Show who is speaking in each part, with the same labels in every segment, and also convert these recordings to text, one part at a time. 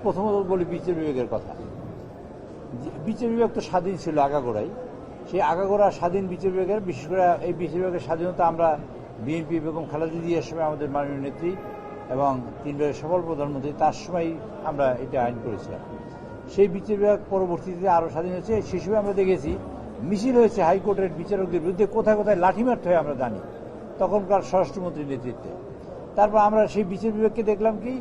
Speaker 1: প্রথমত বলি বিচার বিভাগের কথা। বিচার বিভাগ তো স্বাধীন ছিল আগাগোড়াই। সেই আগাগোড়া স্বাধীন বিচার বিভাগের, বিশেষ করে এই বিচার বিভাগের স্বাধীনতা আমরা বিএনপি বেগম খালেদা জিয়ার সময় আমাদের মাননীয় নেত্রী এবং তিনবারের সফল প্রধানমন্ত্রী তার সময় আমরা এটা আইন করেছিলাম। সেই বিচার বিভাগ পরবর্তীতে আরও স্বাধীন হয়েছে। সেই সময় আমরা দেখেছি মিছিল হয়েছে হাইকোর্টের বিচারকদের বিরুদ্ধে, কোথায় কোথায় লাঠি মারতে হয় আমরা জানি, তখনকার স্বরাষ্ট্রমন্ত্রীর নেতৃত্বে। তারপর আমরা সেই বিচার বিভাগকে দেখলাম কি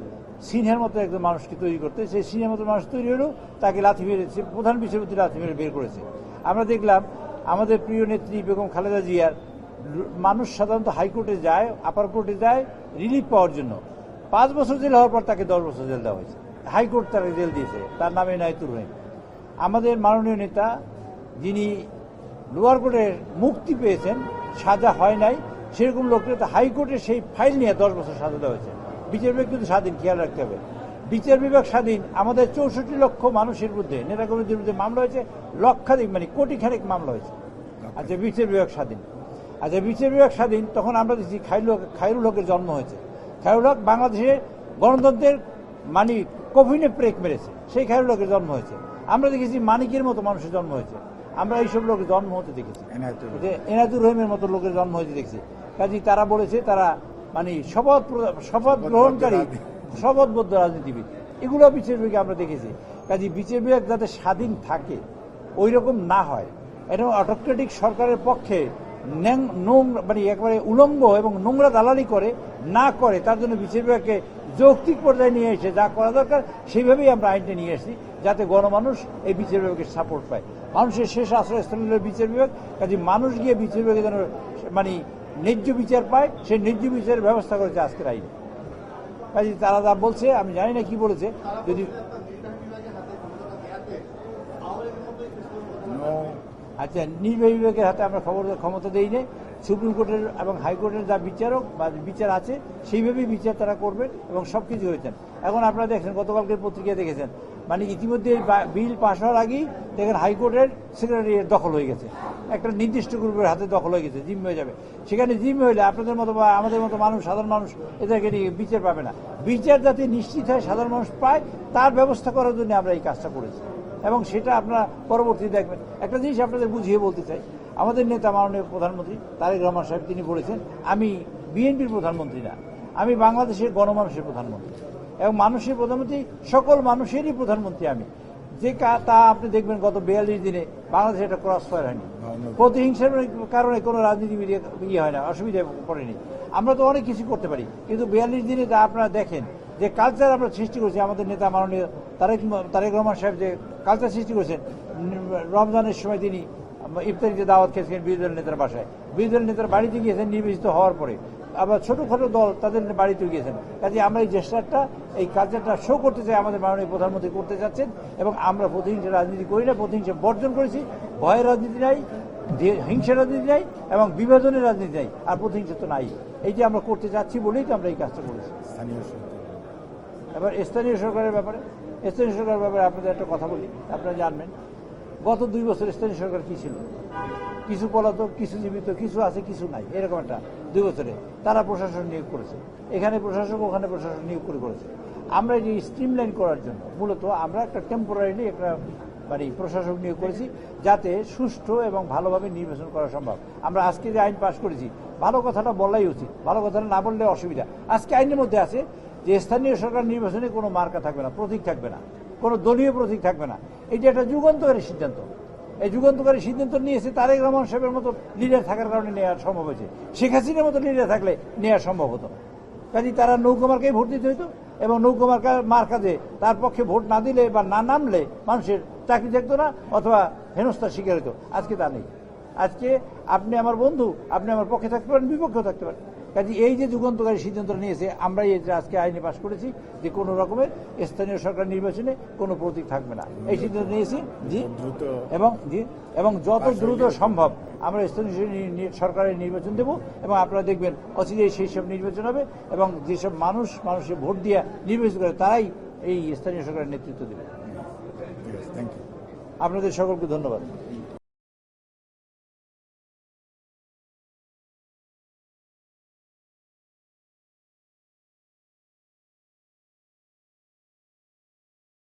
Speaker 1: সিনহার মতো একজন মানুষকে তৈরি করতে। সেই সিনহার মতো মানুষ তৈরি হলেও তাকে লাথি মেরেছে, প্রধান বিচারপতি লাথি মেরে বের করেছে। আমরা দেখলাম আমাদের প্রিয় নেত্রী বেগম খালেদা জিয়ার মানুষ সাধারণত হাইকোর্টে যায়, আপার কোর্টে যায় রিলিফ পাওয়ার জন্য। 5 বছর জেল হওয়ার পর তাকে 10 বছর জেল দেওয়া হয়েছে। হাইকোর্ট তাকে জেল দিয়েছে, তার নামে এনায়েতুর রহিম। আমাদের মাননীয় নেতা যিনি লোয়ার কোর্টে মুক্তি পেয়েছেন, সাজা হয় নাই, সেরকম লোককে হাইকোর্টে সেই ফাইল নিয়ে 10 বছর সাজা দেওয়া হয়েছে। বিচার বিভাগ কিন্তু স্বাধীন, খেয়াল রাখতে হবে। বিচার বিভাগ স্বাধীন। আমাদের 64 লক্ষ মানুষের বিরুদ্ধে, নেতাকর্মীদের বিরুদ্ধে মামলা হয়েছে, লক্ষাধিক মানে কোটি খানেক মামলা হয়েছে। আচ্ছা, বিচার বিভাগ স্বাধীন। আচ্ছা, বিচার বিভাগ স্বাধীন, তখন আমরা দেখছি খায়রুল হকের জন্ম হয়েছে। খায়রুল হক বাংলাদেশে গণতন্ত্রের মানে কফিনে ব্রেক মেরেছে, সেই খায়রুল হকের জন্ম হয়েছে। আমরা দেখেছি মানিকের মতো মানুষের জন্ম হয়েছে, আমরা এইসব লোকের জন্ম হতে দেখেছি। এনায়েতুর রহিমের মতো লোকের জন্ম হয়েছে দেখছি। কাজী তারা বলেছে তারা মানে শপথ গ্রহণকারী শপথবদ্ধ রাজনীতিবিদ, এগুলো বিচার বিভাগে আমরা দেখেছি। কাজী বিচার বিভাগ যাতে স্বাধীন থাকে, ওই রকম না হয়, এটা অটোক্রেটিক সরকারের পক্ষে মানে একেবারে উলঙ্গ এবং নোংরা দালালি না করে, তার জন্য বিচার বিভাগকে যৌক্তিক পর্যায়ে নিয়ে এসে যা করা দরকার সেইভাবেই আমরা আইনটা নিয়ে এসেছি, যাতে গণমানুষ এই বিচার বিভাগের সাপোর্ট পায়। মানুষের শেষ আশ্রয়স্থল হল বিচার বিভাগ। কাজে মানুষ গিয়ে বিচার বিভাগে যেন মানে ন্যায্য বিচার পায়, সেই ন্যায্য বিচারের ব্যবস্থা করেছে আজকের আইন। কাজে তারা যা বলছে আমি জানি না কি বলেছে। যদি আচ্ছা, নির্বাহী বিভাগের হাতে আমরা ক্ষমতা দেই নেই। সুপ্রিম কোর্টের এবং হাইকোর্টের যা বিচারক বা বিচার আছে সেইভাবেই বিচার তারা করবেন এবং সবকিছু হয়েছেন। এখন আপনারা দেখছেন, গতকালকের পত্রিকায় দেখেছেন, মানে ইতিমধ্যে এই বিল পাশ হওয়ার আগেই দেখেন হাইকোর্টের সেক্রেটারিয়েট দখল হয়ে গেছে, একটা নির্দিষ্ট গ্রুপের হাতে দখল হয়ে গেছে, জিম্মি হয়ে যাবে। সেখানে জিম্মি হলে আপনাদের মতো বা আমাদের মতো মানুষ, সাধারণ মানুষ এদেরকে নিয়ে বিচার পাবে না। বিচার যাতে নিশ্চিত হয়, সাধারণ মানুষ পায়, তার ব্যবস্থা করার জন্য আমরা এই কাজটা করেছি এবং সেটা আপনারা পরবর্তী দেখবেন। একটা জিনিস আপনাদের বুঝিয়ে বলতে চাই, আমাদের নেতা মাননীয় প্রধানমন্ত্রী তারেক রহমান সাহেব তিনি বলেছেন, আমি বিএনপির প্রধানমন্ত্রী না, আমি বাংলাদেশের গণমানুষের প্রধানমন্ত্রী এবং মানুষের প্রধানমন্ত্রী, সকল মানুষেরই প্রধানমন্ত্রী আমি। যে তা আপনি দেখবেন গত 42 দিনে বাংলাদেশে একটা ক্রস ফায়ার হয়নি, প্রতিহিংসার কারণে কোনো রাজনীতিবিদ হয় না, অসুবিধায় পড়েনি। আমরা তো অনেক কিছু করতে পারি, কিন্তু 42 দিনে তা আপনারা দেখেন যে কালচার আমরা সৃষ্টি করেছি। আমাদের নেতা মাননীয় তারেক রহমান সাহেব যে কালচার সৃষ্টি করেছেন, রমজানের সময় তিনি ইফতারিতে দাওয়াত খেয়েছেন বিরোধী দলের নেতার বাসায়, বিরোধী দলের নেতার বাড়িতে গিয়েছেন নির্বাচিত হওয়ার পরে, আবার ছোটখাটো দল তাদের বাড়িতে গিয়েছেন। কাজে আমরা এই চেষ্টাটা, এই কালচারটা শো করতে চাই, আমাদের মাননীয় প্রধানমন্ত্রী করতে চাচ্ছেন এবং আমরা প্রতিহিংসা রাজনীতি করি না, প্রতিহিংসা বর্জন করেছি। ভয়ের রাজনীতি নাই, হিংসার রাজনীতি নাই এবং বিভাজনের রাজনীতি নাই, আর প্রতিহিংসা তো নাই। এইটা আমরা করতে চাচ্ছি বলেই তো আমরা এই কাজটা করেছি। এবার স্থানীয় সরকারের ব্যাপারে আপনাদের একটা কথা বলি, আপনারা জানবেন গত 2 বছর স্থানীয় সরকার কি ছিল, কিছু পলাতক, কিছু জীবিত, কিছু আছে, কিছু নাই, এরকম একটা 2 বছরে তারা প্রশাসন নিয়োগ করেছে। এখানে প্রশাসক, ওখানে প্রশাসন নিয়োগ করেছে। আমরা এই স্ট্রিমলাইন করার জন্য মূলত আমরা একটা টেম্পোরারি একটা মানে প্রশাসক নিয়োগ করেছি, যাতে সুষ্ঠু এবং ভালোভাবে নির্বাচন করা সম্ভব। আমরা আজকে যে আইন পাশ করেছি, ভালো কথাটা বলাই উচিত, ভালো কথাটা না বললে অসুবিধা। আজকে আইনের মধ্যে আছে যে স্থানীয় সরকার নির্বাচনে কোনো মার্কা থাকবে না, প্রতীক থাকবে না, কোনো দলীয় প্রতীক থাকবে না। এটা একটা যুগান্তকারী সিদ্ধান্ত। এই যুগান্তকারী সিদ্ধান্ত নিয়েছে তারেক রহমান সাহেবের মতো লিডার থাকার কারণে নেওয়া সম্ভব হয়েছে। শেখ হাসিনার মতো লিডার থাকলে নেওয়া সম্ভব হতো না। কাজে তারা নৌকা মার্কায় ভোট দিতে হইতো এবং নৌকা মার্কা যে তার পক্ষে ভোট না দিলে বা না নামলে মানুষের চাকরি থাকতো না অথবা হেনস্থার শিকার হতো। আজকে তা নেই। আজকে আপনি আমার বন্ধু, আপনি আমার পক্ষে থাকতে পারেন, বিপক্ষেও থাকতে পারেন। কাজে এই যে যুগান্তকারী সিদ্ধান্ত নিয়েছে, আমরাই আজকে আইনে পাশ করেছি যে কোনো রকমের স্থানীয় সরকার নির্বাচনে কোনো প্রতীক থাকবে না, এই সিদ্ধান্ত নিয়েছি। এবং যত দ্রুত সম্ভব আমরা স্থানীয় সরকারের নির্বাচন দেব এবং আপনারা দেখবেন অচিরেই সেই সব নির্বাচন হবে এবং যেসব মানুষের ভোট দিয়ে নির্বাচিত করে তারাই এই স্থানীয় সরকারের নেতৃত্ব দেবে। আপনাদের সকলকে ধন্যবাদ।